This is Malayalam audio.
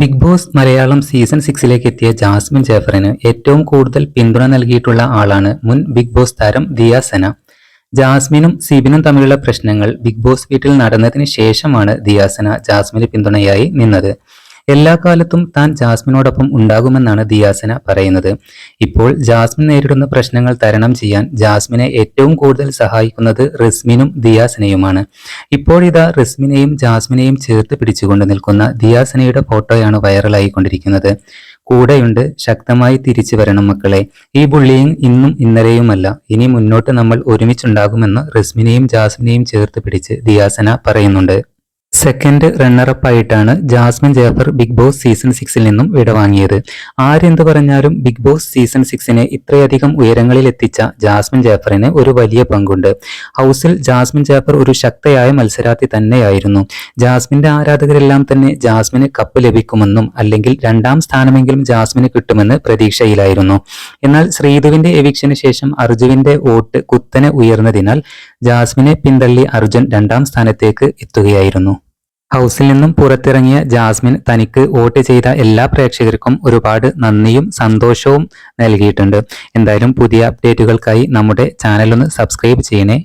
ബിഗ് ബോസ് മലയാളം സീസൺ 6ലേക്ക് എത്തിയ ജാസ്മിൻ ജാഫറിന് ഏറ്റവും കൂടുതൽ പിന്തുണ നൽകിയിട്ടുള്ള ആളാണ് മുൻ ബിഗ് ബോസ് താരം ദിയ സന. ജാസ്മിനും സിബിനും തമ്മിലുള്ള പ്രശ്നങ്ങൾ ബിഗ് ബോസ് വീട്ടിൽ നടന്നതിന് ശേഷമാണ് ദിയ സന ജാസ്മിന് പിന്തുണയായി നിന്നത്. എല്ലാ കാലത്തും താൻ ജാസ്മിനോടൊപ്പം ഉണ്ടാകുമെന്നാണ് ദിയാസന പറയുന്നത്. ഇപ്പോൾ ജാസ്മിൻ നേരിടുന്ന പ്രശ്നങ്ങൾ തരണം ചെയ്യാൻ ജാസ്മിനെ ഏറ്റവും കൂടുതൽ സഹായിക്കുന്നത് റിസ്മിനും ദിയാസനയുമാണ്. ഇപ്പോഴിതാ റിസ്മിനെയും ജാസ്മിനെയും ചേർത്ത് പിടിച്ചുകൊണ്ട് നിൽക്കുന്ന ദിയാസനയുടെ ഫോട്ടോയാണ് വൈറലായിക്കൊണ്ടിരിക്കുന്നത്. കൂടെയുണ്ട്, ശക്തമായി തിരിച്ചു വരണം മക്കളെ, ഈ ബുള്ളിയിങ് ഇന്നും ഇന്നലെയുമല്ല, ഇനി മുന്നോട്ട് നമ്മൾ ഒരുമിച്ചുണ്ടാകുമെന്ന് റിസ്മിനെയും ജാസ്മിനെയും ചേർത്ത് പിടിച്ച് ദിയാസന പറയുന്നുണ്ട്. സെക്കൻഡ് റണ്ണറപ്പ് ആയിട്ടാണ് Jasmine Jaffar Bigg Boss season 6ൽ നിന്നും വിടവാങ്ങിയത്. ആരെന്ത് പറഞ്ഞാലും ബിഗ് ബോസ് സീസൺ 6നെ ഇത്രയധികം ഉയരങ്ങളിൽ എത്തിച്ച ജാസ്മിൻ ജാഫറിന് ഒരു വലിയ പങ്കുണ്ട്. ഹൗസിൽ ജാസ്മിൻ ജാഫർ ഒരു ശക്തയായ മത്സരാർത്ഥി തന്നെയായിരുന്നു. ജാസ്മിന്റെ ആരാധകരെല്ലാം തന്നെ ജാസ്മിന് കപ്പ് ലഭിക്കുമെന്നും അല്ലെങ്കിൽ 2ാം സ്ഥാനമെങ്കിലും ജാസ്മിന് കിട്ടുമെന്ന് പ്രതീക്ഷയിലായിരുന്നു. എന്നാൽ ശ്രീധുവിന്റെ എവിക്ഷന് ശേഷം അർജുവിന്റെ വോട്ട് കുത്തനെ ഉയർന്നതിനാൽ ജാസ്മിനെ പിന്തള്ളി അർജുൻ 2ാം സ്ഥാനത്തേക്ക് എത്തുകയായിരുന്നു. ഹൗസിൽ നിന്നും പുറത്തിറങ്ങിയ ജാസ്മിൻ തനിക്ക് വോട്ട് ചെയ്ത എല്ലാ പ്രേക്ഷകർക്കും ഒരുപാട് നന്ദിയും സന്തോഷവും നൽകിയിട്ടുണ്ട്. എന്തായാലും പുതിയ അപ്ഡേറ്റുകൾക്കായി നമ്മുടെ ചാനൽ ഒന്ന് സബ്സ്ക്രൈബ് ചെയ്യണേ.